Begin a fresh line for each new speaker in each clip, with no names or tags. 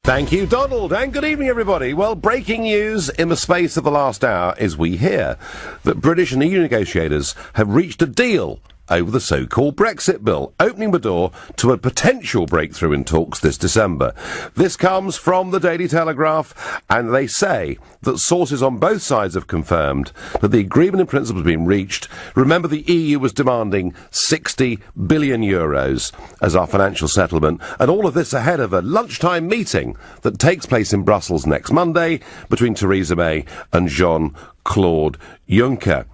Thank you, Donald, and good evening, everybody. Well, breaking news in the space of the last hour is we hear that British and EU negotiators have reached a deal over the so-called Brexit bill, opening the door to a potential breakthrough in talks this December. This comes from the Daily Telegraph, and they say that sources on both sides have confirmed that the agreement in principle has been reached. Remember, the EU was demanding 60 billion euros as our financial settlement, and all of this ahead of a lunchtime meeting that takes place in Brussels next Monday between Theresa May and Jean-Claude Juncker.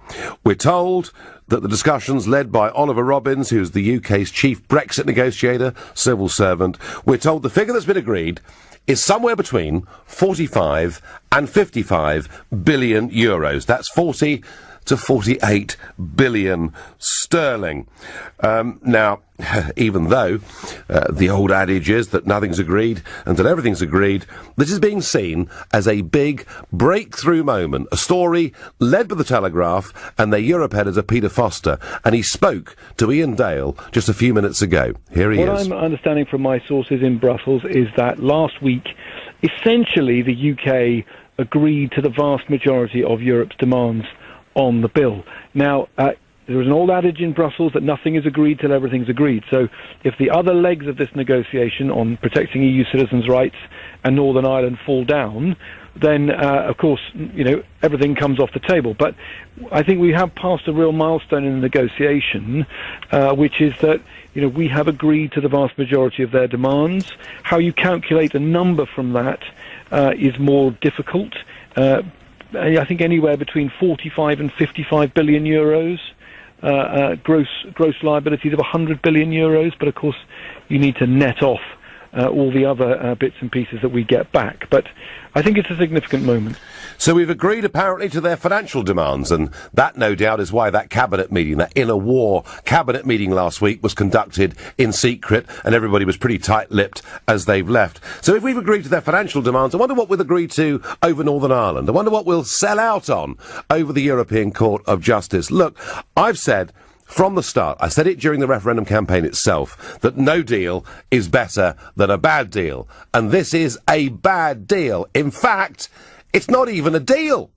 We're told that the discussions led by Oliver Robbins, who's the UK's chief Brexit negotiator, civil servant, we're told the figure that's been agreed is somewhere between 45 and 55 billion euros. That's 40 to 48 billion sterling. Now, even though the old adage is that nothing's agreed until everything's agreed, this is being seen as a big breakthrough moment, a story led by the Telegraph and their Europe editor Peter Foster, and he spoke to Ian Dale just a few minutes ago. Here he is.
What I'm understanding from my sources in Brussels is that last week, essentially the UK agreed to the vast majority of Europe's demands on the bill. Now, there is an old adage in Brussels that nothing is agreed till everything's agreed. So if the other legs of this negotiation on protecting EU citizens' rights and Northern Ireland fall down, then, of course, you know, everything comes off the table. But I think we have passed a real milestone in the negotiation, which is that, you know, we have agreed to the vast majority of their demands. How you calculate a number from that is more difficult. I think anywhere between 45 and 55 billion euros, gross liabilities of 100 billion euros, but of course you need to net off all the other bits and pieces that we get back. But I think it's a significant moment.
So we've agreed apparently to their financial demands, and that no doubt is why that cabinet meeting, that inner war cabinet meeting last week was conducted in secret, and everybody was pretty tight-lipped as they've left. So if we've agreed to their financial demands, I wonder what we'll agree to over Northern Ireland. I wonder what we'll sell out on over the European Court of Justice. Look, I've said from the start, I said it during the referendum campaign itself, that no deal is better than a bad deal. And this is a bad deal. In fact, it's not even a deal.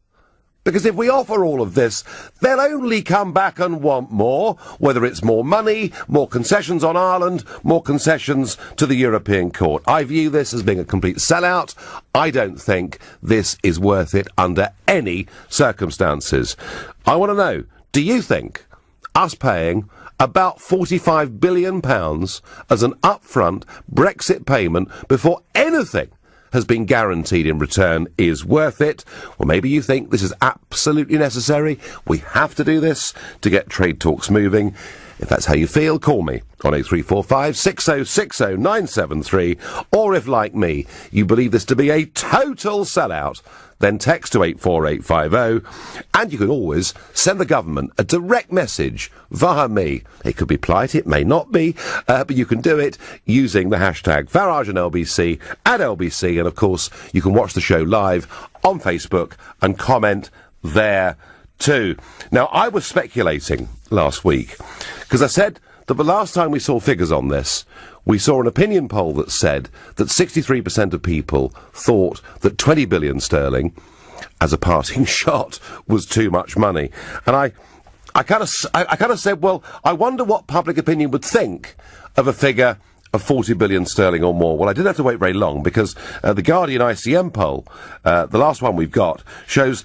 Because if we offer all of this, they'll only come back and want more, whether it's more money, more concessions on Ireland, more concessions to the European Court. I view this as being a complete sellout. I don't think this is worth it under any circumstances. I want to know, do you think us paying about £45 billion as an upfront Brexit payment before anything has been guaranteed in return is worth it? Or maybe you think this is absolutely necessary. We have to do this to get trade talks moving. If that's how you feel, call me on 0345 6060 973. Or if, like me, you believe this to be a total sellout, then text to 84850, and you can always send the government a direct message via me. It could be polite, it may not be, but you can do it using the hashtag Farage and LBC at LBC, and of course you can watch the show live on Facebook and comment there too. Now, I was speculating last week, because I said that the last time we saw figures on this, we saw an opinion poll that said that 63% of people thought that 20 billion sterling as a parting shot was too much money. And I kind of said, well, I wonder what public opinion would think of a figure of 40 billion sterling or more. Well, I didn't have to wait very long, because the Guardian ICM poll, the last one we've got, shows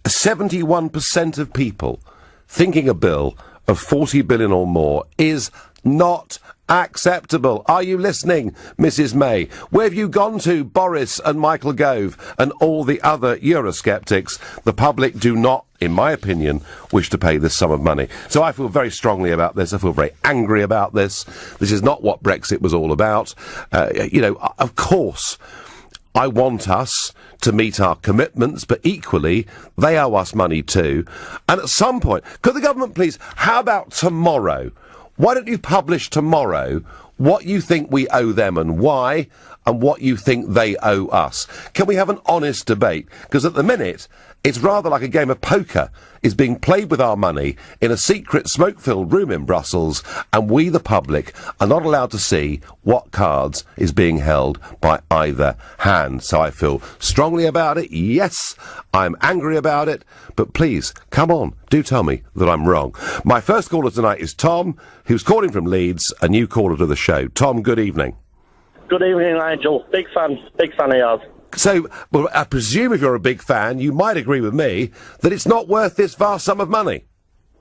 71% of people thinking a bill of 40 billion or more is not acceptable. Are you listening, Mrs May? Where have you gone to, Boris and Michael Gove and all the other Eurosceptics? The public do not, in my opinion, wish to pay this sum of money. So I feel very strongly about this. I feel very angry about this. This is not what Brexit was all about. You know, of course, I want us to meet our commitments, but equally, they owe us money too. And at some point, could the government please, how about tomorrow? Why don't you publish tomorrow what you think we owe them and why, and what you think they owe us. Can we have an honest debate? Because at the minute, it's rather like a game of poker is being played with our money in a secret smoke-filled room in Brussels, and we, the public, are not allowed to see what cards is being held by either hand. So I feel strongly about it. Yes, I'm angry about it. But please, come on, do tell me that I'm wrong. My first caller tonight is Tom, who's calling from Leeds, a new caller to the show. Tom, good evening.
Good evening, Nigel. Big fan of yours.
So, well, I presume if you're a big fan, you might agree with me that it's not worth this vast sum of money.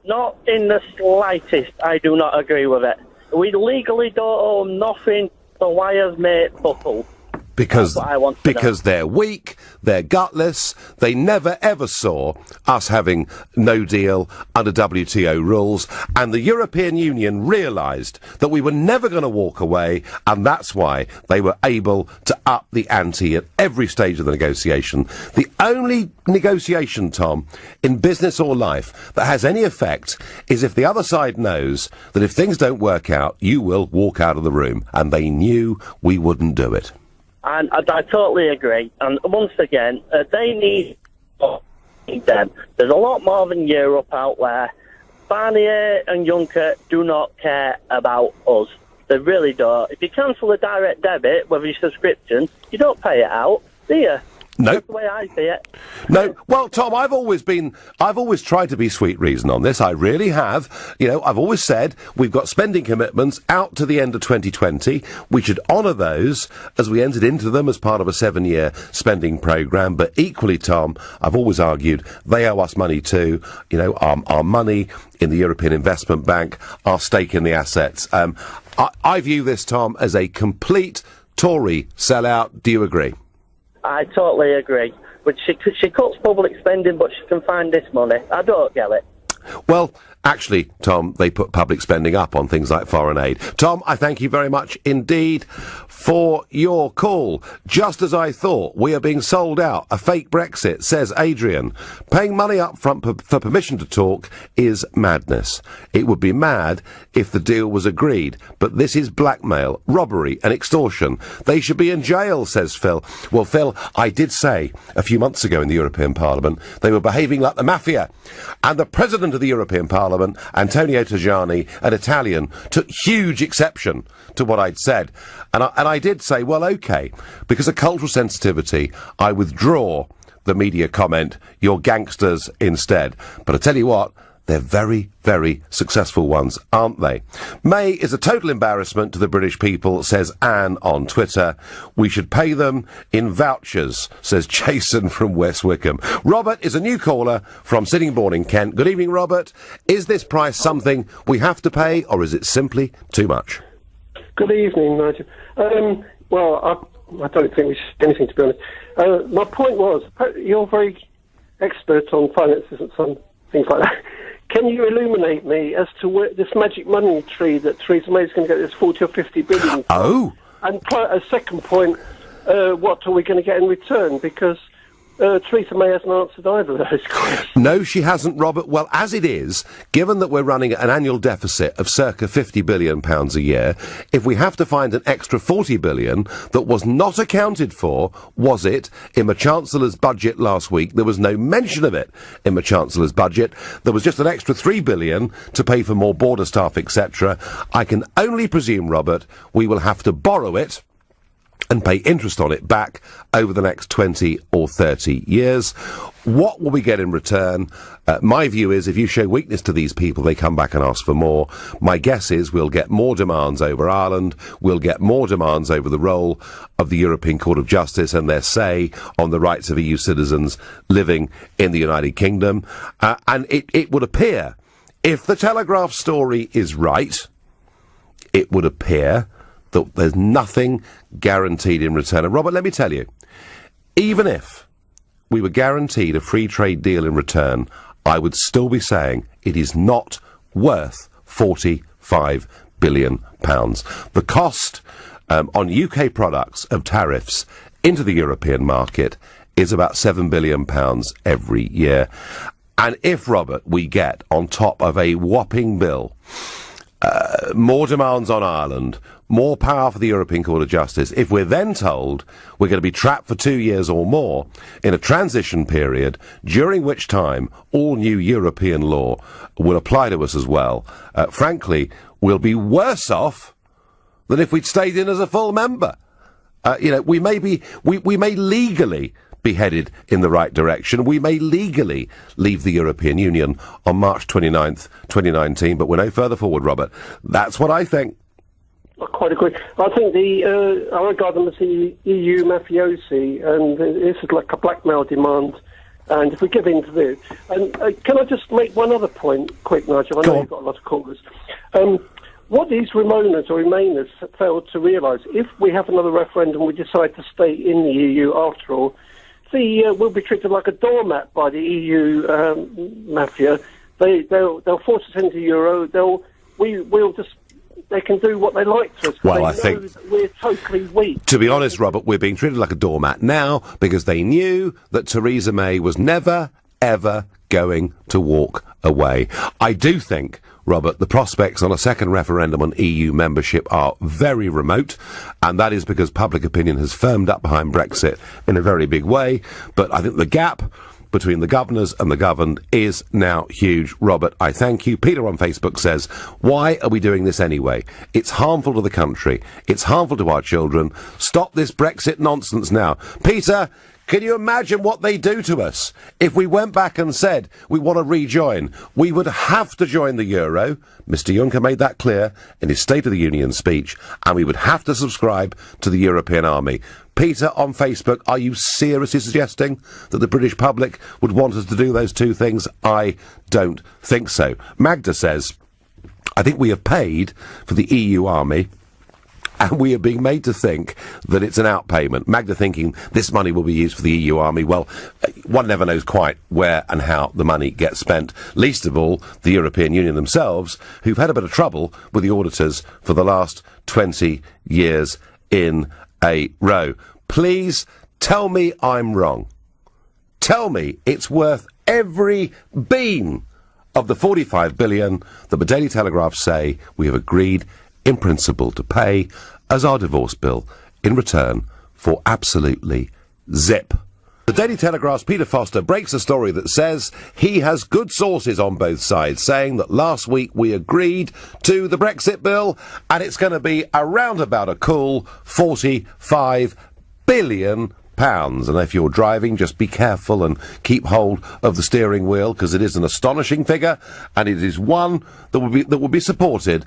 Not in the slightest, I do not agree with it. We legally don't own nothing, so why has mate buckle?
Because
know.
They're weak, they're gutless, they never ever saw us having no deal under WTO rules, and the European Union realised that we were never going to walk away, and that's why they were able to up the ante at every stage of the negotiation. The only negotiation, Tom, in business or life that has any effect is if the other side knows that if things don't work out, you will walk out of the room, and they knew we wouldn't do it.
And I totally agree. And once again, they need them. There's a lot more than Europe out there. Barnier and Juncker do not care about us. They really don't. If you cancel a direct debit, whether your subscription, you don't pay it out, do you?
No.
That's the way I see it.
No. Well, Tom, I've always tried to be sweet reason on this. I really have. You know, I've always said we've got spending commitments out to the end of 2020. We should honour those as we entered into them as part of a 7-year spending programme. But equally, Tom, I've always argued they owe us money too. You know, our money in the European Investment Bank, our stake in the assets. I view this, Tom, as a complete Tory sellout. Do you agree?
I totally agree. But she cuts public spending, but she can find this money. I don't get it.
Well, actually, Tom, they put public spending up on things like foreign aid. Tom, I thank you very much indeed for your call. Just as I thought, we are being sold out. A fake Brexit, says Adrian. Paying money up front for permission to talk is madness. It would be mad if the deal was agreed, but this is blackmail, robbery and extortion. They should be in jail, says Phil. Well, Phil, I did say a few months ago in the European Parliament they were behaving like the mafia, and the President of the European Parliament, Antonio Tajani, an Italian, took huge exception to what I'd said. And I did say, well, OK, because of cultural sensitivity, I withdraw the media comment, you're gangsters instead. But I tell you what, they're very, very successful ones, aren't they? May is a total embarrassment to the British people, says Anne on Twitter. We should pay them in vouchers, says Jason from West Wickham. Robert is a new caller from Sittingbourne in Kent. Good evening, Robert. Is this price something we have to pay, or is it simply too much?
Good evening, Nigel. Well, I don't think we should do anything, to be honest. My point was, you're very expert on finances and some things like that. Can you illuminate me as to where this magic money tree that Theresa May is going to get this 40 or 50 billion from?
Oh!
And a second point, what are we going to get in return? Because Theresa May hasn't answered either of those questions.
No, she hasn't, Robert. Well, as it is, given that we're running an annual deficit of circa £50 billion a year, if we have to find an extra £40 billion that was not accounted for, was it, in the Chancellor's budget last week? There was no mention of it in the Chancellor's budget. There was just an extra £3 billion to pay for more border staff, etc. I can only presume, Robert, we will have to borrow it and pay interest on it back over the next 20 or 30 years. What will we get in return? My view is if you show weakness to these people, they come back and ask for more. My guess is we'll get more demands over Ireland, we'll get more demands over the role of the European Court of Justice and their say on the rights of EU citizens living in the United Kingdom. And it would appear, if the Telegraph story is right, it would appear that there's nothing guaranteed in return. And Robert, let me tell you, even if we were guaranteed a free trade deal in return, I would still be saying it is not worth £45 billion. The cost on UK products of tariffs into the European market is about £7 billion every year. And if, Robert, we get on top of a whopping bill more demands on Ireland, more power for the European Court of Justice. If we're then told we're going to be trapped for 2 years or more in a transition period, during which time all new European law will apply to us as well, frankly, we'll be worse off than if we'd stayed in as a full member. We may legally be headed in the right direction. We may legally leave the European Union on March 29th, 2019, but we're no further forward, Robert. That's what I think.
I quite agree. I think I regard them as the EU mafiosi, and this is like a blackmail demand. And if we give in to this, and can I just make one other point, quick, Nigel? I know you've got a lot of callers. What these Remainers failed to realise, if we have another referendum, we decide to stay in the EU after all, we'll be treated like a doormat by the EU mafia. They'll force us into Euro. They can do what they like to us.
Well, I
think that we're totally weak.
To be honest, Robert, we're being treated like a doormat now because they knew that Theresa May was never, ever going to walk away. I do think, Robert, the prospects on a second referendum on EU membership are very remote, and that is because public opinion has firmed up behind Brexit in a very big way. But I think the gap between the governors and the governed is now huge. Robert, I thank you. Peter on Facebook says, why are we doing this anyway? It's harmful to the country. It's harmful to our children. Stop this Brexit nonsense now. Peter, can you imagine what they do to us? If we went back and said we want to rejoin, we would have to join the Euro. Mr. Juncker made that clear in his State of the Union speech, and we would have to subscribe to the European Army. Peter on Facebook, are you seriously suggesting that the British public would want us to do those two things? I don't think so. Magda says, I think we have paid for the EU Army, and we are being made to think that it's an outpayment. Magda thinking this money will be used for the EU Army. Well, one never knows quite where and how the money gets spent. Least of all, the European Union themselves, who've had a bit of trouble with the auditors for the last 20 years in a row. Please tell me I'm wrong. Tell me it's worth every bean of the 45 billion that the Daily Telegraph say we have agreed in principle to pay as our divorce bill in return for absolutely zip. The Daily Telegraph's Peter Foster breaks a story that says he has good sources on both sides, saying that last week we agreed to the Brexit bill and it's going to be around about a cool 45 billion pounds. And if you're driving, just be careful and keep hold of the steering wheel, because it is an astonishing figure, and it is one that will be supported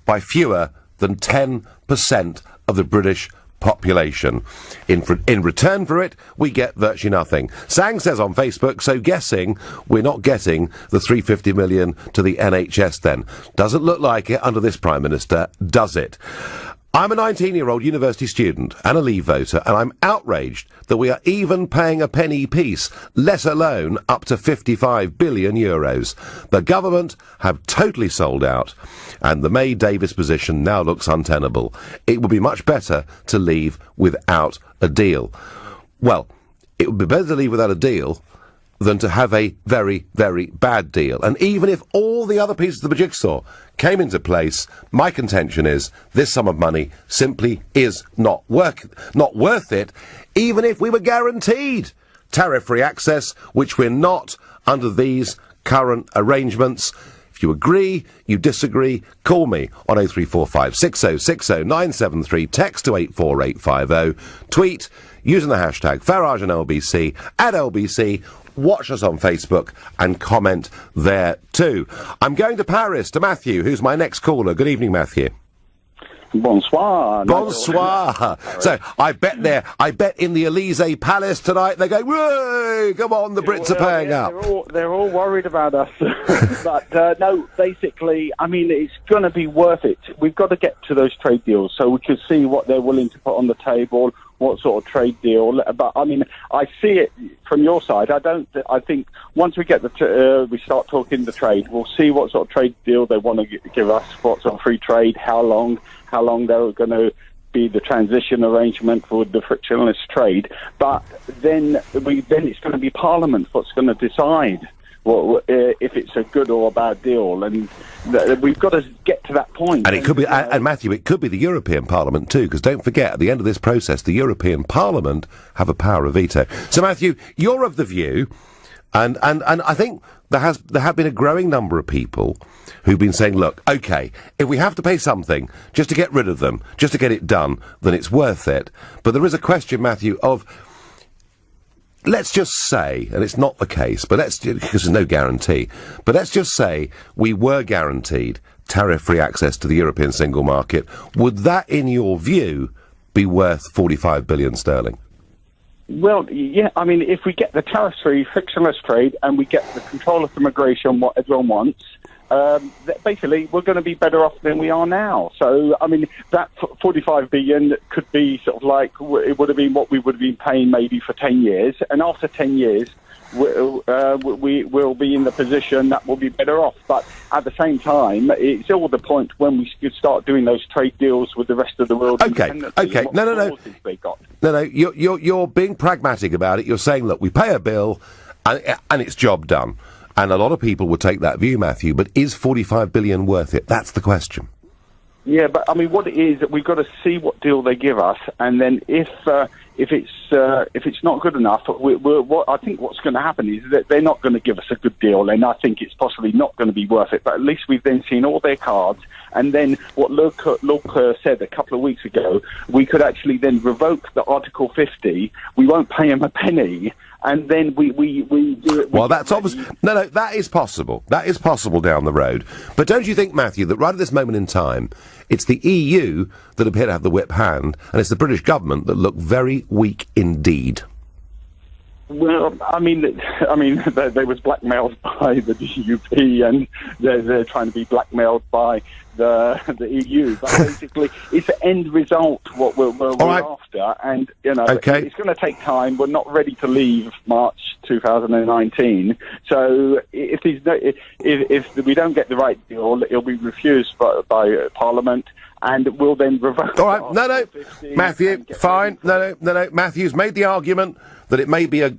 by fewer than 10% of the British population. In return for it, we get virtually nothing. Sang says on Facebook, so guessing we're not getting the 350 million to the NHS then. Doesn't look like it under this Prime Minister, does it? I'm a 19-year-old university student and a Leave voter, and I'm outraged that we are even paying a penny piece, let alone up to 55 billion euros. The government have totally sold out, and the May-Davis position now looks untenable. It would be much better to leave without a deal. Well, it would be better to leave without a deal than to have a very, very bad deal. And even if all the other pieces of the jigsaw came into place, my contention is this sum of money simply is not worth it, even if we were guaranteed tariff-free access, which we're not under these current arrangements. If you agree, you disagree, call me on 0345 6060 973, text to 84850, tweet using the hashtag Farage and LBC at LBC. Watch us on Facebook and comment there too. I'm going to Paris to Matthew, who's my next caller. Good evening, Matthew.
Bonsoir.
Bonsoir. So I bet in the Elysee Palace tonight they go, whoa, come on, the Brits are paying up.
They're all worried about us. But no, basically, I mean, it's going to be worth it. We've got to get to those trade deals so we can see what they're willing to put on the table, what sort of trade deal. But I mean, I see it from your side. I think once we get we start talking the trade, we'll see what sort of trade deal they want to give us, what sort of free trade, how long they're going to be the transition arrangement for the frictionless trade. But then it's going to be Parliament what's going to decide if it's a good or a bad deal, and we've got to get to that point.
And it could be, and Matthew, it could be the European Parliament too, because don't forget, at the end of this process, the European Parliament have a power of veto. So, Matthew, you're of the view, and I think there have been a growing number of people who've been saying, look, OK, if we have to pay something just to get rid of them, just to get it done, then it's worth it. But there is a question, Matthew, of, let's just say, and it's not the case, but because there's no guarantee, but let's just say we were guaranteed tariff-free access to the European single market. Would that, in your view, be worth 45 billion sterling?
Well, yeah, I mean, if we get the tariff-free, frictionless trade, and we get the control of immigration, what everyone wants, basically, we're going to be better off than we are now. So, I mean, that 45 billion could be sort of like, it would have been what we would have been paying maybe for 10 years. And after 10 years, we will be in the position that we'll be better off. But at the same time, it's all the point when we start doing those trade deals with the rest of the world.
Okay. No, you're being pragmatic about it. You're saying, look, we pay a bill and it's job done. And a lot of people would take that view, Matthew, but is 45 billion worth it? That's the question.
Yeah, but I mean, what it is, we've got to see what deal they give us, and then if it's not good enough, what I think what's going to happen is that they're not going to give us a good deal, and I think it's possibly not going to be worth it. But at least we've then seen all their cards, and then what Luke said a couple of weeks ago, we could actually then revoke the Article 50. We won't pay them a penny. And then we do it. Well,
that's obvious. No, that is possible. That is possible down the road. But don't you think, Matthew, that right at this moment in time, it's the EU that appear to have the whip hand, and it's the British government that look very weak indeed?
Well, I mean, they was blackmailed by the DUP, and they're trying to be blackmailed by the EU. But basically, it's the end result what we're after, and it's going to take time. We're not ready to leave March 2019. So if we don't get the right deal, it'll be refused by Parliament. And we'll then revoke.
All right, no, Matthew, fine. No, Matthew's made the argument that it may be a,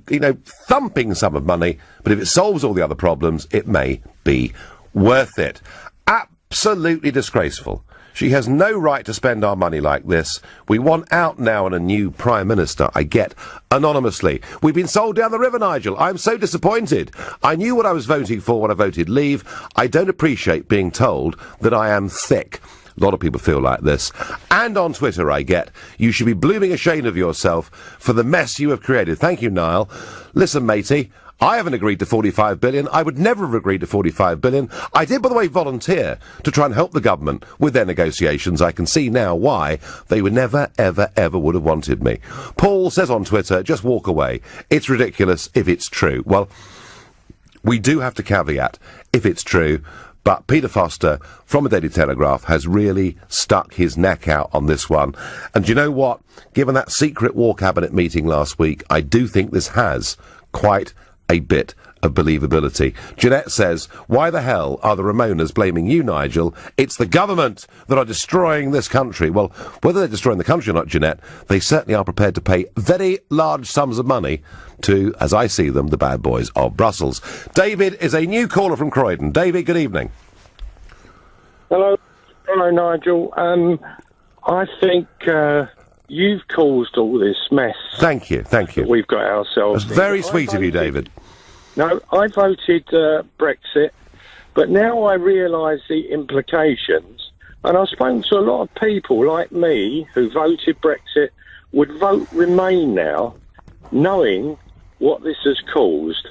thumping sum of money, but if it solves all the other problems, it may be worth it. Absolutely disgraceful. She has no right to spend our money like this. We want out now and a new Prime Minister, I get, anonymously. We've been sold down the river, Nigel. I'm so disappointed. I knew what I was voting for when I voted Leave. I don't appreciate being told that I am thick. A lot of people feel like this. And on Twitter, I get, you should be blooming ashamed of yourself for the mess you have created. Thank you, Niall. Listen, matey, I haven't agreed to 45 billion. I would never have agreed to 45 billion. I did, by the way, volunteer to try and help the government with their negotiations. I can see now why they would never, ever, ever would have wanted me. Paul says on Twitter, just walk away. It's ridiculous if it's true. Well, we do have to caveat if it's true. But Peter Foster, from the Daily Telegraph, has really stuck his neck out on this one. And do you know what? Given that secret war cabinet meeting last week, I do think this has quite a bit of believability. Jeanette says, why the hell are the Ramonas blaming you, Nigel? It's the government that are destroying this country. Well, whether they're destroying the country or not, Jeanette, they certainly are prepared to pay very large sums of money to, as I see them, the bad boys of Brussels. David is a new caller from Croydon. David, good evening.
Hello, Nigel. I think you've caused all this mess.
Thank you.
That we've got ourselves.
That's very sweet of you, David.
No, I voted Brexit, but now I realise the implications, and I've spoken to a lot of people like me who voted Brexit would vote Remain now, knowing what this has caused,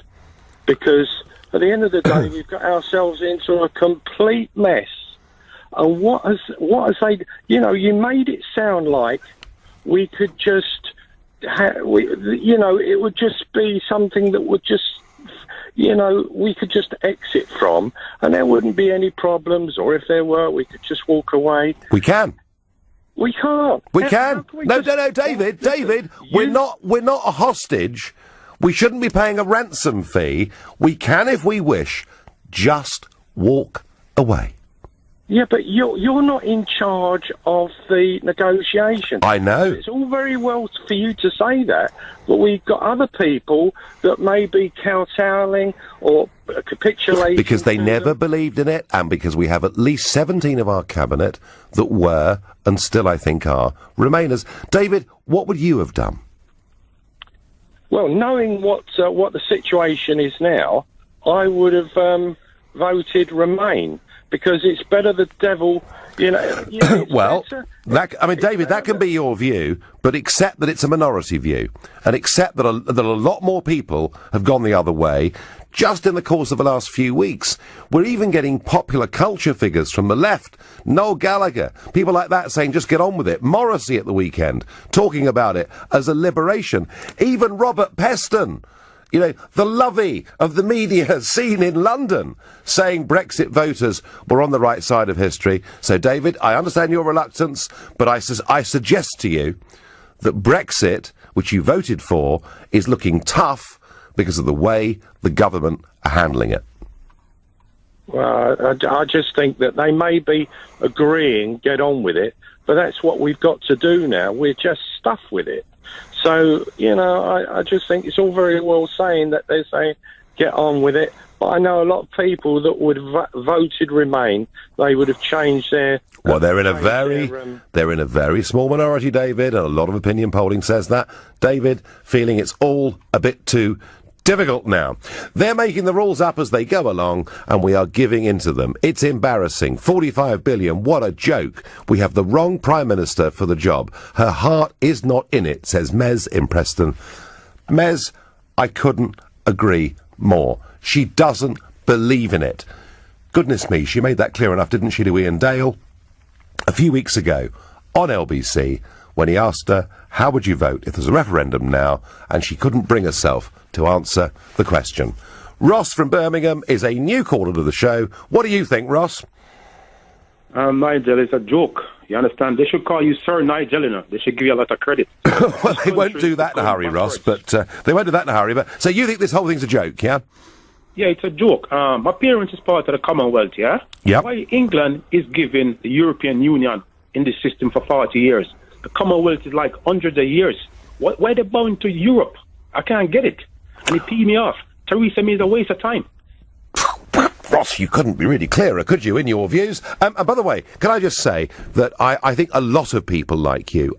because at the end of the day, we've got ourselves into a complete mess. And what has they? You made it sound like we could just, it would just be something that would just, we could just exit from, and there wouldn't be any problems. Or if there were, we could just walk away.
We can.
We can't.
We can. No, David. We're not a hostage. We shouldn't be paying a ransom fee. We can, if we wish, just walk away.
Yeah, but you're not in charge of the negotiations.
I know.
It's all very well for you to say that, but we've got other people that may be kowtowing or capitulating.
Because they never believed in it, and because we have at least 17 of our cabinet that were, and still I think are, Remainers. David, what would you have done?
Well, knowing what the situation is now, I would have voted Remain. Because it's better the devil,
Well,
better.
David, that can be your view, but accept that it's a minority view, and accept that a lot more people have gone the other way just in the course of the last few weeks. We're even getting popular culture figures from the left, Noel Gallagher, people like that saying just get on with it. Morrissey at the weekend talking about it as a liberation. Even Robert Peston, the lovey of the media seen in London, saying Brexit voters were on the right side of history. So, David, I understand your reluctance, but I suggest to you that Brexit, which you voted for, is looking tough because of the way the government are handling it.
Well, I just think that they may be agreeing, get on with it, but that's what we've got to do now. We're just stuffed with it. So, I just think it's all very well saying that they're saying get on with it. But I know a lot of people that would have voted Remain. They would have changed their...
Well, they're in a very small minority, David, and a lot of opinion polling says that. David, feeling it's all a bit too difficult now. They're making the rules up as they go along, and we are giving into them. It's embarrassing. 45 billion, what a joke. We have the wrong Prime Minister for the job. Her heart is not in it, says Mez in Preston. Mez, I couldn't agree more. She doesn't believe in it. Goodness me, she made that clear enough, didn't she, to Ian Dale a few weeks ago on LBC when he asked her, how would you vote if there's a referendum now? And she couldn't bring herself to answer the question. Ross from Birmingham is a new caller to the show. What do you think, Ross?
Nigel, it's a joke. You understand? They should call you Sir Nigel, They should give you a lot of credit.
Well, they won't do that in a hurry, Ross, but they won't do that in a hurry. But so you think this whole thing's a joke, yeah?
Yeah, it's a joke. My parents is part of the Commonwealth, yeah?
Yeah.
Why England is giving the European Union in this system for 40 years? The Commonwealth is like hundreds of years. Why are they bound to Europe? I can't get it. And it peed me off. Theresa May is a waste of time.
Ross, you couldn't be really clearer, could you, in your views? And by the way, can I just say that I think a lot of people like you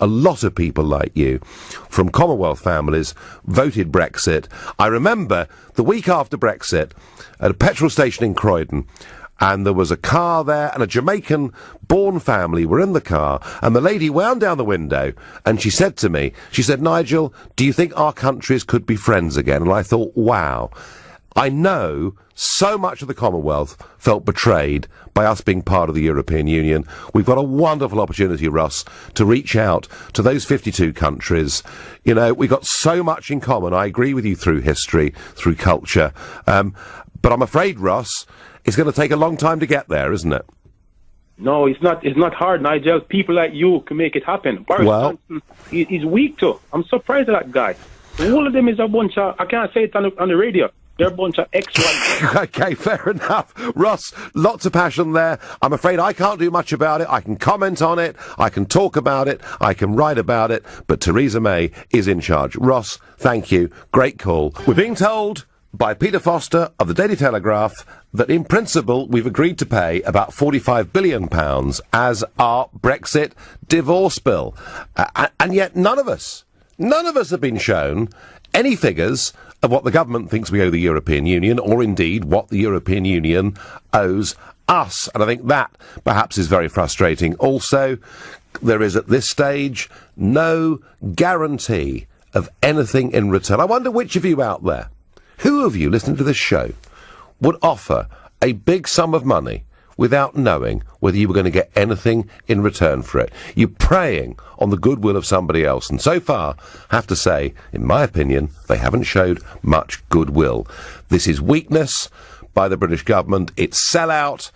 from Commonwealth families voted Brexit. I remember the week after Brexit at a petrol station in Croydon, and there was a car there, and a Jamaican-born family were in the car, and the lady wound down the window, and she said to me, Nigel, do you think our countries could be friends again? And I thought, wow, I know so much of the Commonwealth felt betrayed by us being part of the European Union. We've got a wonderful opportunity, Russ, to reach out to those 52 countries. We've got so much in common. I agree with you through history, through culture. But I'm afraid, Russ, it's going to take a long time to get there, isn't it?
No, it's not. It's not hard, Nigel. People like you can make it happen. Boris Johnson, he's weak too. I'm surprised at that guy. All of them is a bunch of... I can't say it on the radio. They're a bunch of ex-white.
Okay, fair enough. Ross, lots of passion there. I'm afraid I can't do much about it. I can comment on it. I can talk about it. I can write about it. But Theresa May is in charge. Ross, thank you. Great call. We're being told by Peter Foster of the Daily Telegraph that in principle we've agreed to pay about £45 billion as our Brexit divorce bill. And yet none of us have been shown any figures of what the government thinks we owe the European Union, or indeed what the European Union owes us. And I think that perhaps is very frustrating. Also, there is at this stage no guarantee of anything in return. I wonder which of you out there, who of you listening to this show, would offer a big sum of money without knowing whether you were going to get anything in return for it. You're preying on the goodwill of somebody else. And so far, I have to say, in my opinion, they haven't showed much goodwill. This is weakness by the British government. It's sellout.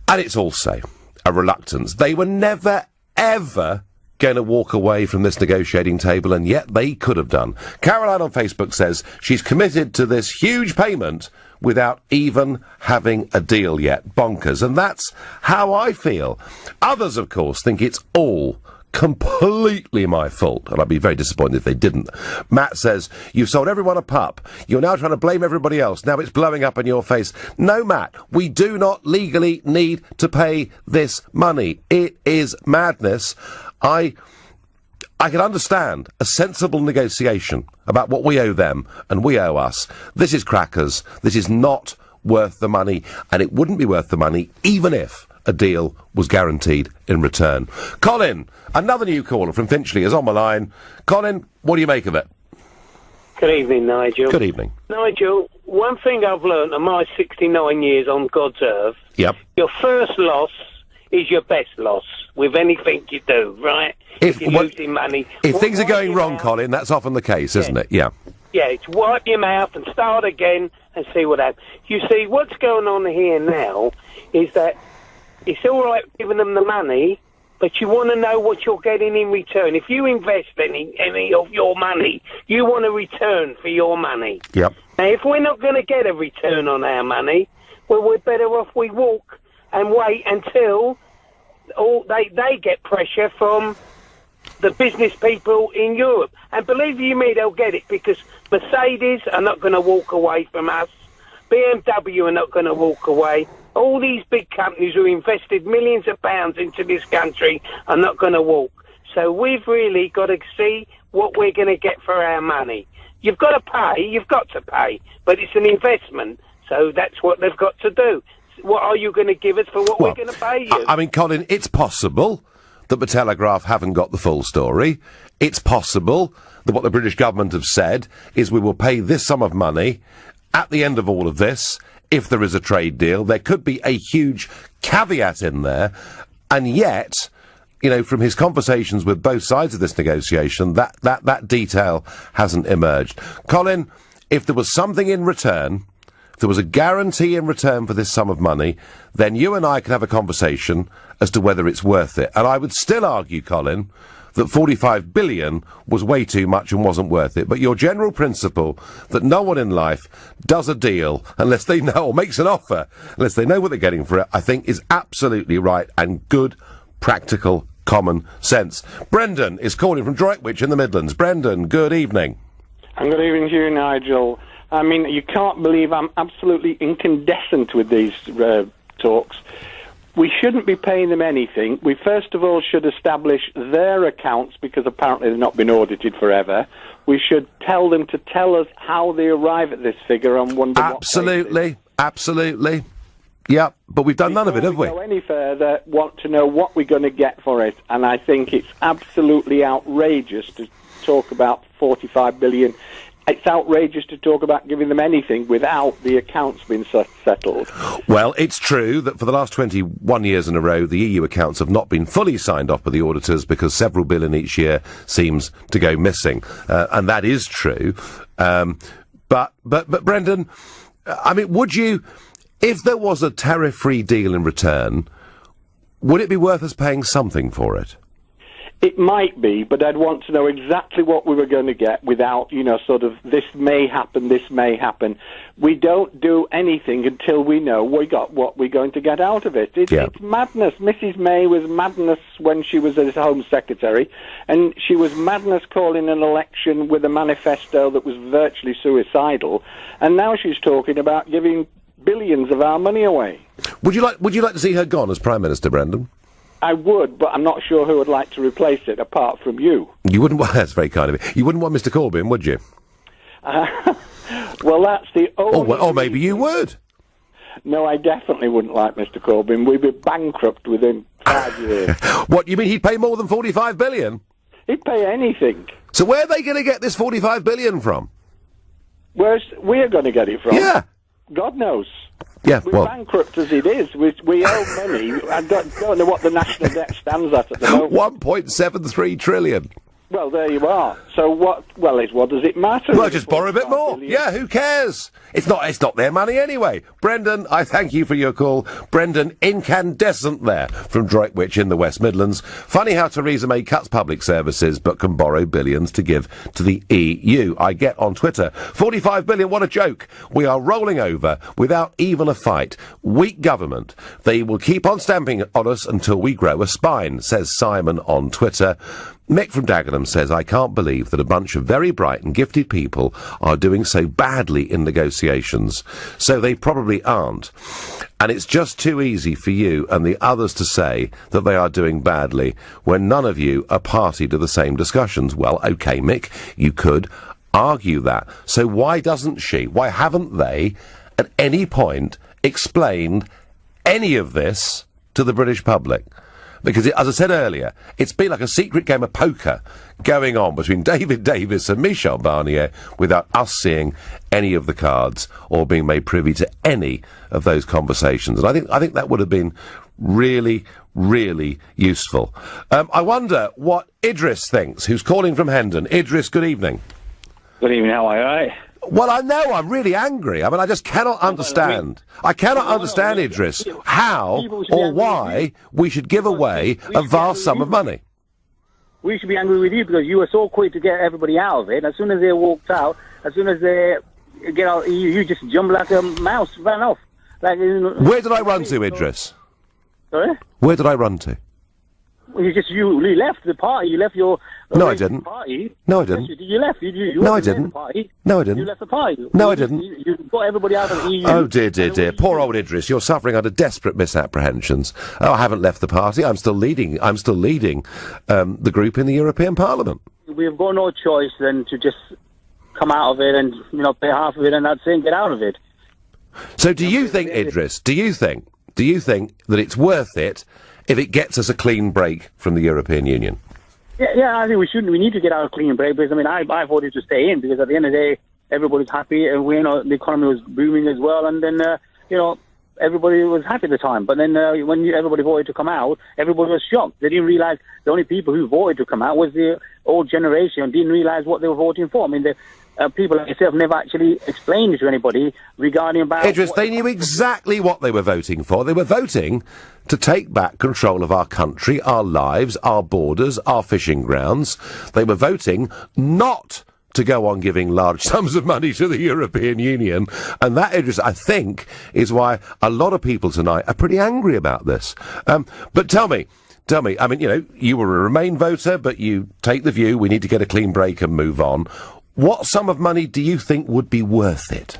And it's also a reluctance. They were never, ever going to walk away from this negotiating table, and yet they could have done. Caroline on Facebook says she's committed to this huge payment without even having a deal yet. Bonkers. And that's how I feel. Others, of course, think it's all completely my fault, and I'd be very disappointed if they didn't. Matt says, you've sold everyone a pup. You're now trying to blame everybody else. Now it's blowing up in your face. No, Matt, we do not legally need to pay this money. It is madness. I can understand a sensible negotiation about what we owe them and we owe us. This is crackers. This is not worth the money, and it wouldn't be worth the money even if a deal was guaranteed in return. Colin, another new caller from Finchley, is on the line. Colin, what do you make of it?
Good evening, Nigel.
Good evening.
Nigel, one thing I've learnt in my 69 years on God's earth,
Yep.
your first loss is your best loss with anything you do, right? If you're losing money.
If things are going wrong, Colin, that's often the case, isn't it? Yeah.
Yeah, it's wipe your mouth and start again and see what happens. You see, what's going on here now is that it's all right giving them the money, but you want to know what you're getting in return. If you invest any of your money, you want a return for your money.
Yep.
Now, if we're not going to get a return on our money, well, we're better off we walk and wait until they get pressure from the business people in Europe. And believe you me, they'll get it, because Mercedes are not going to walk away from us. BMW are not going to walk away. All these big companies who invested millions of pounds into this country are not going to walk. So we've really got to see what we're going to get for our money. You've got to pay, but it's an investment, so that's what they've got to do. What are you going to give us for what we're going to pay you?
I mean, Colin, it's possible that the Telegraph haven't got the full story. It's possible that what the British government have said is we will pay this sum of money at the end of all of this. If there is a trade deal, there could be a huge caveat in there, and yet, you know, from his conversations with both sides of this negotiation, that detail hasn't emerged. Colin, if there was something in return, if there was a guarantee in return for this sum of money, then you and I can have a conversation as to whether it's worth it. And I would still argue, Colin, that 45 billion was way too much and wasn't worth it. But your general principle that no one in life does a deal unless they know, or makes an offer, unless they know what they're getting for it, I think is absolutely right and good, practical, common sense. Brendan is calling from Droitwich in the Midlands. Brendan, good evening.
And good evening to you, Nigel. I mean, you can't believe I'm absolutely incandescent with these talks. We shouldn't be paying them anything. We first of all should establish their accounts, because apparently they've not been audited forever. We should tell them to tell us how they arrive at this figure and wonder
Absolutely. Yep, but we've done none of it, have we?
Before we go any further, want to know what we're going to get for it. And I think it's absolutely outrageous to talk about 45 billion. It's outrageous to talk about giving them anything without the accounts being settled.
Well, it's true that for the last 21 years in a row, the EU accounts have not been fully signed off by the auditors because several billion each year seems to go missing. And that is true. But Brendan, I mean, would you, if there was a tariff-free deal in return, would it be worth us paying something for it?
It might be, but I'd want to know exactly what we were going to get without, sort of, this may happen, this may happen. We don't do anything until we know what we're going to get out of it. It's madness. Mrs. May was madness when she was as Home Secretary, and she was madness calling an election with a manifesto that was virtually suicidal, and now she's talking about giving billions of our money away.
Would you like to see her gone as Prime Minister, Brendan?
I would, but I'm not sure who would like to replace it apart from you.
You wouldn't want... That's very kind of you. You wouldn't want Mr. Corbyn, would you?
Well, that's the only...
Or maybe you would.
No, I definitely wouldn't like Mr. Corbyn. We'd be bankrupt within 5 years.
What, you mean he'd pay more than 45 billion?
He'd pay anything.
So where are they going to get this 45 billion from?
Where's we're going to get it from?
Yeah.
God knows.
Yeah,
We're bankrupt as it is. We owe money. I don't know what the national debt stands at the moment.
1.73 trillion.
Well, there you are. So what does it matter?
Well, just borrow a bit more. Yeah, who cares? It's not their money anyway. Brendan, I thank you for your call. Brendan, incandescent there, from Droitwich in the West Midlands. Funny how Theresa May cuts public services, but can borrow billions to give to the EU. I get on Twitter, 45 billion, what a joke. We are rolling over without even a fight. Weak government. They will keep on stamping on us until we grow a spine, says Simon on Twitter. Mick from Dagenham says, I can't believe that a bunch of very bright and gifted people are doing so badly in negotiations. So they probably aren't. And it's just too easy for you and the others to say that they are doing badly when none of you are party to the same discussions. Well, OK, Mick, you could argue that. So why haven't they at any point explained any of this to the British public? Because, as I said earlier, it's been like a secret game of poker going on between David Davis and Michel Barnier without us seeing any of the cards or being made privy to any of those conversations. And I think that would have been really, really useful. I wonder what Idris thinks, who's calling from Hendon. Idris, good evening.
Good evening, how are you? All right?
Well, I know, I'm really angry. I mean, I just cannot understand. I cannot understand, Idris, how or why we should give away a vast sum of money.
We should be angry with you because you were so quick to get everybody out of it. As soon as they walked out, as soon as they get out, you just jump like a mouse, ran off. Like,
where did I run to, Idris?
Sorry?
Where did I run to?
Well, you left the party. You left your
no, I didn't.
Party.
No, I didn't.
You left. You
no, I didn't.
Party.
No, I didn't.
You left the party.
No, I didn't.
You got everybody out of the EU.
Oh, dear. Poor old Idris. You're suffering under desperate misapprehensions. Oh, I haven't left the party. I'm still leading the group in the European Parliament.
We've got no choice than to just come out of it and, pay half of it and that's it and get out of it.
So do you think, Idris, do you think that it's worth it if it gets us a clean break from the European Union?
Yeah, I think we shouldn't. We need to get out of clean break because, I voted to stay in because at the end of the day, everybody's happy and the economy was booming as well and then, everybody was happy at the time. But then when everybody voted to come out, everybody was shocked. They didn't realise the only people who voted to come out was the old generation and didn't realise what they were voting for. People like yourself never actually explained it to anybody regarding about...
Idris, they knew exactly what they were voting for. They were voting to take back control of our country, our lives, our borders, our fishing grounds. They were voting not to go on giving large sums of money to the European Union. And that, Idris, I think, is why a lot of people tonight are pretty angry about this. But tell me, you were a Remain voter, but you take the view we need to get a clean break and move on. What sum of money do you think would be worth it?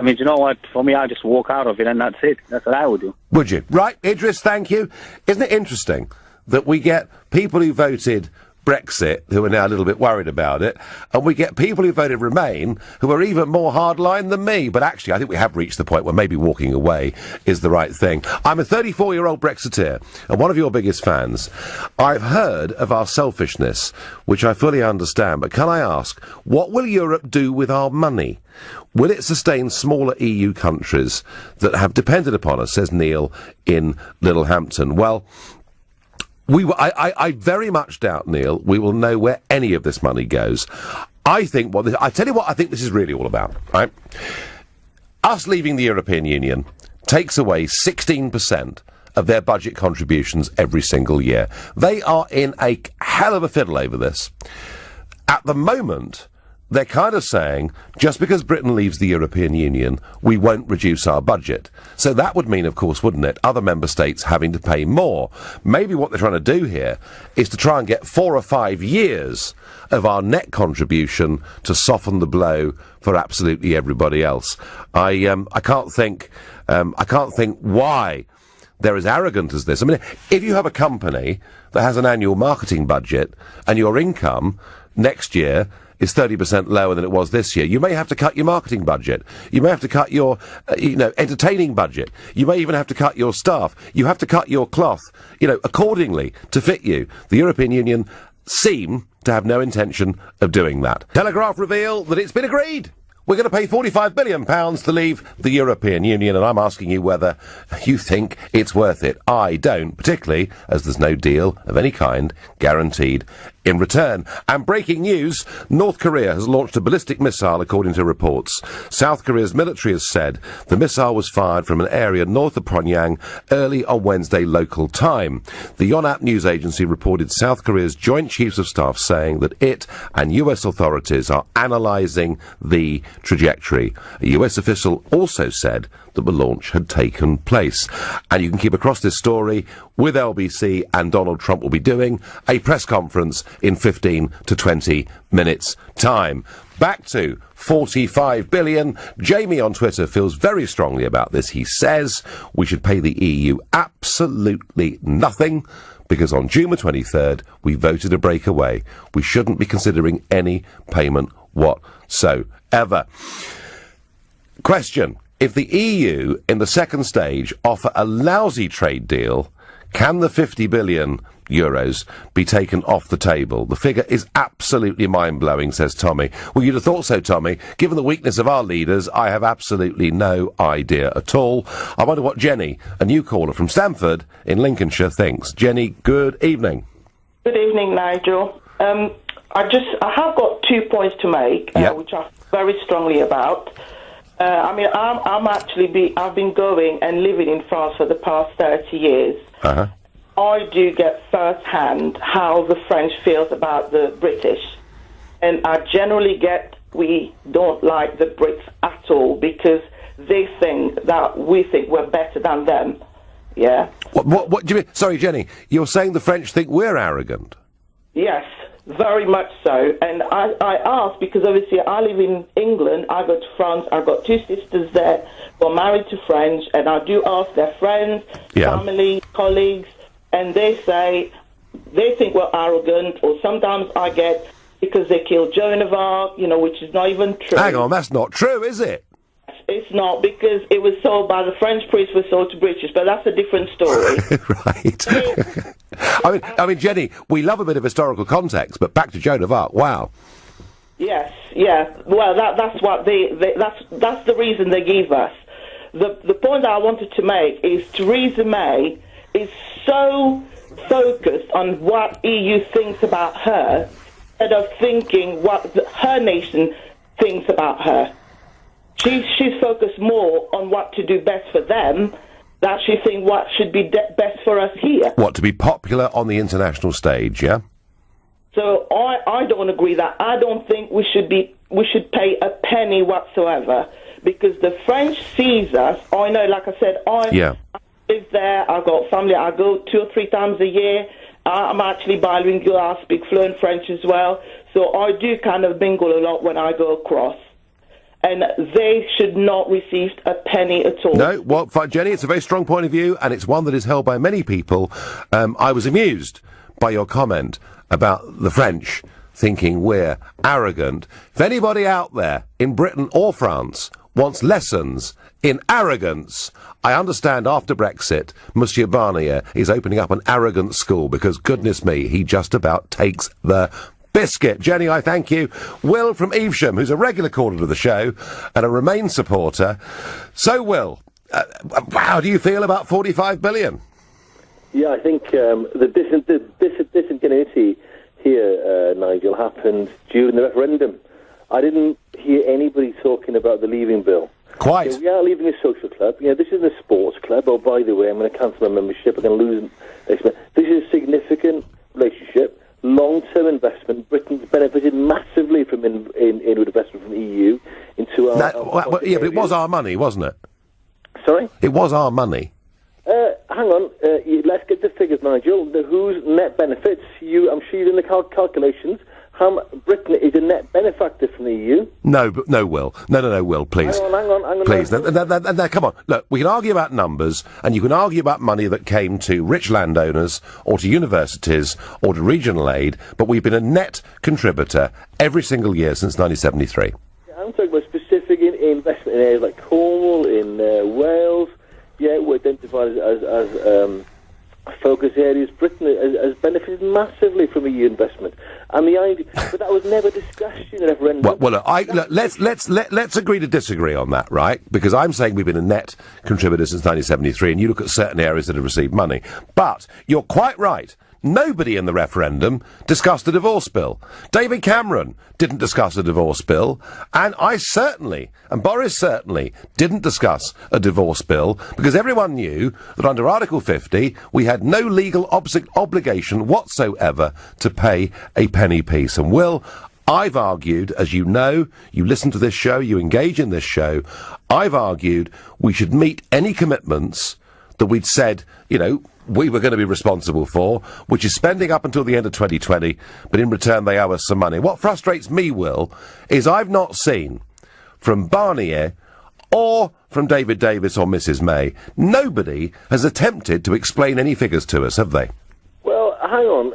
You know what? For me, I just walk out of it and that's it. That's what I would do.
Would you? Right, Idris, thank you. Isn't it interesting that we get people who voted Brexit who are now a little bit worried about it, and we get people who voted Remain who are even more hardline than me. But actually, I think we have reached the point where maybe walking away is the right thing. I'm a 34-year-old Brexiteer and one of your biggest fans. I've heard of our selfishness, which I fully understand, but can I ask, what will Europe do with our money? Will it sustain smaller EU countries that have depended upon us, says Neil in Littlehampton. Well, I very much doubt, Neil, we will know where any of this money goes. I tell you what I think this is really all about, right? Us leaving the European Union takes away 16% of their budget contributions every single year. They are in a hell of a fiddle over this. At the moment, they're kind of saying, just because Britain leaves the European Union, we won't reduce our budget. So that would mean, of course, wouldn't it, other member states having to pay more. Maybe what they're trying to do here is to try and get 4 or 5 years of our net contribution to soften the blow for absolutely everybody else. I can't think why they're as arrogant as this. If you have a company that has an annual marketing budget and your income next year is 30% lower than it was this year, you may have to cut your marketing budget. You may have to cut your, entertaining budget. You may even have to cut your staff. You have to cut your cloth, accordingly to fit you. The European Union seem to have no intention of doing that. Telegraph reveal that it's been agreed. we're going to pay £45 billion to leave the European Union, and I'm asking you whether you think it's worth it. I don't, particularly as there's no deal of any kind guaranteed in return. And breaking news, North Korea has launched a ballistic missile, according to reports. South Korea's military has said the missile was fired from an area north of Pyongyang early on Wednesday local time. The Yonhap news agency reported South Korea's Joint Chiefs of Staff saying that it and US authorities are analysing the trajectory. A US official also said that the launch had taken place. And you can keep across this story with LBC, and Donald Trump will be doing a press conference in 15 to 20 minutes' time. Back to 45 billion. Jamie on Twitter feels very strongly about this. He says we should pay the EU absolutely nothing because on June the 23rd we voted a breakaway. We shouldn't be considering any payment whatsoever. Question. If the EU in the second stage offer a lousy trade deal, can the 50 billion euros be taken off the table? The figure is absolutely mind-blowing, says Tommy. Well, you'd have thought so, Tommy. Given the weakness of our leaders, I have absolutely no idea at all. I wonder what Jenny, a new caller from Stamford in Lincolnshire, thinks. Jenny, good evening.
Good evening, Nigel. I have got 2 points to make, which I feel very strongly about. I've been going and living in France for the past 30 years.
Uh-huh.
I do get first-hand how the French feels about the British. And I generally get we don't like the Brits at all because they think that we think we're better than them. Yeah?
What do you mean? Sorry, Jenny, you're saying the French think we're arrogant?
Yes, very much so. And I ask because obviously I live in England, I go to France, I've got 2 sisters there who are married to French, and I do ask their friends, family, colleagues, and they say they think we're arrogant, or sometimes I get because they killed Joan of Arc, which is not even true.
Hang on, that's not true, is it?
It's not, because it was sold by the French priests, was sold to British, but that's a different story.
Right. I mean, Jenny, we love a bit of historical context, but back to Joan of Arc, wow.
Yes, yeah. Well, that's what that's the reason they give us. The point that I wanted to make is Theresa May is so focused on what EU thinks about her instead of thinking what her nation thinks about her. She's focused more on what to do best for them than she thinks what should be best for us here.
What, to be popular on the international stage, yeah?
So I don't agree that. I don't think we should pay a penny whatsoever because the French sees us. I know, like I said, I live there. I've got family. I go 2 or 3 times a year. I'm actually bilingual. I speak fluent French as well. So I do kind of mingle a lot when I go across. And they should not receive a penny at all.
No, well, Jenny, it's a very strong point of view, and it's one that is held by many people. I was amused by your comment about the French thinking we're arrogant. If anybody out there in Britain or France wants lessons in arrogance, I understand after Brexit, Monsieur Barnier is opening up an arrogant school because, goodness me, he just about takes the biscuit. Jenny, I thank you. Will from Evesham, who's a regular caller to the show and a Remain supporter. So, Will, how do you feel about 45 billion?
Yeah, I think the disingenuity here, Nigel, happened during the referendum. I didn't hear anybody talking about the leaving bill.
Quite.
We are leaving a social club. This isn't a sports club. Oh, by the way, I'm going to cancel my membership. I'm going to lose this. This is a significant relationship. Long-term investment. Britain's benefited massively from inward investment from the EU into our...
but it was our money, wasn't it?
Sorry?
It was our money.
Hang on. Let's get the figures, Nigel. Whose net benefits? I'm sure you're in the calculations. Britain is a net benefactor from the EU.
No, Will. No, Will, please.
Hang on.
Please. No, come on. Look, we can argue about numbers, and you can argue about money that came to rich landowners, or to universities, or to regional aid, but we've been a net contributor every single year since 1973.
I'm talking about specific investment in areas like Cornwall, in Wales. Yeah, we're identified as focus areas. Britain has benefited massively from EU investment, and the idea, but that was never discussed in the referendum.
Well, let's agree to disagree on that, right? Because I'm saying we've been a net contributor since 1973, and you look at certain areas that have received money. But you're quite right. Nobody in the referendum discussed the divorce bill. David Cameron didn't discuss a divorce bill, and Boris certainly didn't discuss a divorce bill, because everyone knew that under Article 50 we had no legal obligation whatsoever to pay a penny piece. And Will, I've argued, as you know, you listen to this show, you engage in this show, I've argued we should meet any commitments that we'd said, we were going to be responsible for, which is spending up until the end of 2020, but in return they owe us some money. What frustrates me, Will, is I've not seen from Barnier or from David Davis or Mrs May, nobody has attempted to explain any figures to us, have they?
Well, hang on.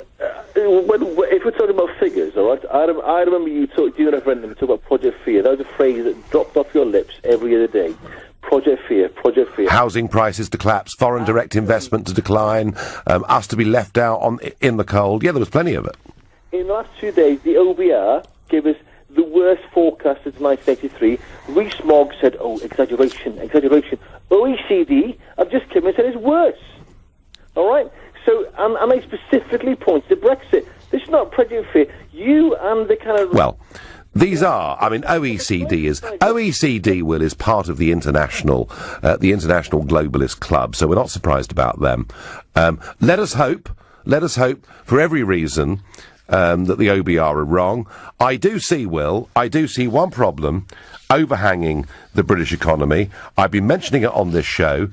If we're talking about figures, all right, I remember you during a referendum, you talked about Project Fear. That was a phrase that dropped off your lips every other day. Project Fear.
Housing prices to collapse, foreign direct investment to decline, us to be left out in the cold. Yeah, there was plenty of it.
In the last 2 days, the OBR gave us the worst forecast since 1983. Rees-Mogg said, exaggeration. OECD have just come and said it's worse. All right? So, and I specifically point to Brexit. This is not Project Fear. You and the kind of...
Well... These are, OECD, Will, is part of the international globalist club, so we're not surprised about them. Let us hope for every reason, that the OBR are wrong. I do see one problem overhanging the British economy. I've been mentioning it on this show,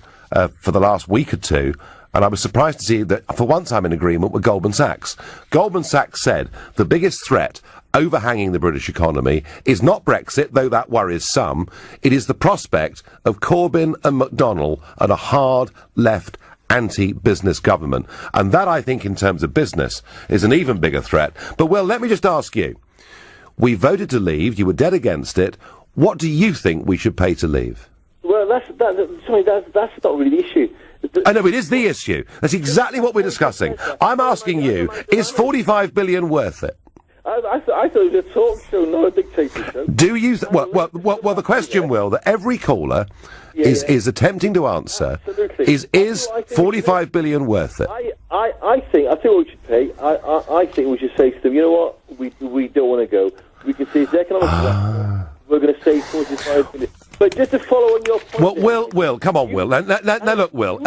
for the last week or two, and I was surprised to see that for once I'm in agreement with Goldman Sachs. Goldman Sachs said the biggest threat overhanging the British economy is not Brexit, though that worries some. It is the prospect of Corbyn and McDonnell and a hard left anti-business government. And that, I think, in terms of business, is an even bigger threat. But, Will, let me just ask you. We voted to leave. You were dead against it. What do you think we should pay to leave?
Well, that's not really the issue.
I know, it is the issue. That's exactly what we're discussing. I'm asking you, is 45 billion worth it?
I thought it was a talk show, not a dictator show.
Do you... Well, the question, Will, that every caller is attempting to answer is 45 billion worth it?
I think what we should pay. I think we should say to them, you know what, we don't want to go. We can say it's economic collapse. We're going to save 45 billion. But just to follow on your point...
Well, Will, come on, Will. Now, look, Will,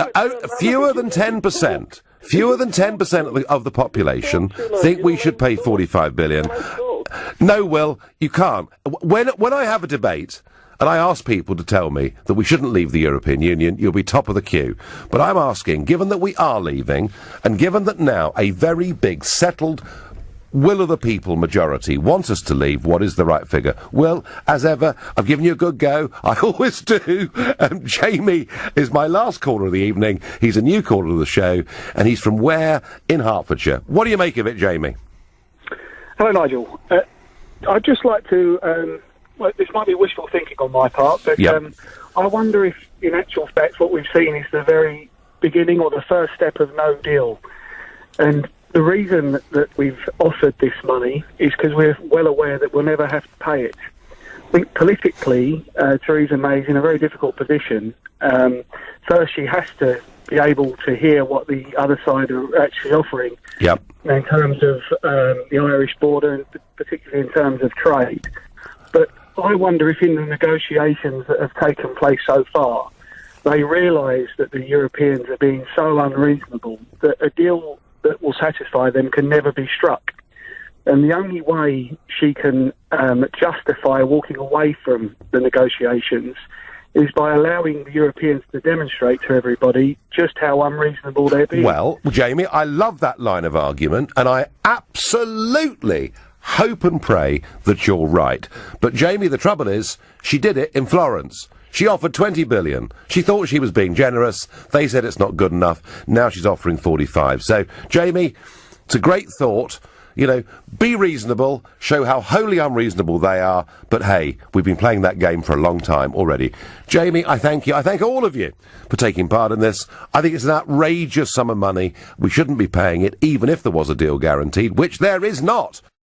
fewer than 10%... Fewer than 10% of the population think we should pay 45 billion. No, Will, you can't. When I have a debate, and I ask people to tell me that we shouldn't leave the European Union, you'll be top of the queue. But I'm asking, given that we are leaving, and given that now a very big, settled will of the people majority wants us to leave, what is the right figure? Well, as ever, I've given you a good go. I always do. Jamie is my last caller of the evening. He's a new caller of the show, and he's from Ware in Hertfordshire. What do you make of it, Jamie?
Hello, Nigel. I'd just like to... this might be wishful thinking on my part, but I wonder if, in actual fact, what we've seen is the very beginning or the first step of no deal. And the reason that we've offered this money is because we're well aware that we'll never have to pay it. I think politically, Theresa May is in a very difficult position. First, she has to be able to hear what the other side are actually offering in terms of the Irish border, and particularly in terms of trade. But I wonder if in the negotiations that have taken place so far, they realise that the Europeans are being so unreasonable that a deal that will satisfy them can never be struck. And the only way she can justify walking away from the negotiations is by allowing the Europeans to demonstrate to everybody just how unreasonable they're being.
Well, Jamie, I love that line of argument, and I absolutely hope and pray that you're right. But, Jamie, the trouble is, she did it in Florence. She offered 20 billion. She thought she was being generous. They said it's not good enough. Now she's offering 45. So, Jamie, it's a great thought. You know, be reasonable, show how wholly unreasonable they are, but hey, we've been playing that game for a long time already. Jamie, I thank you. I thank all of you for taking part in this. I think it's an outrageous sum of money. We shouldn't be paying it, even if there was a deal guaranteed, which there is not.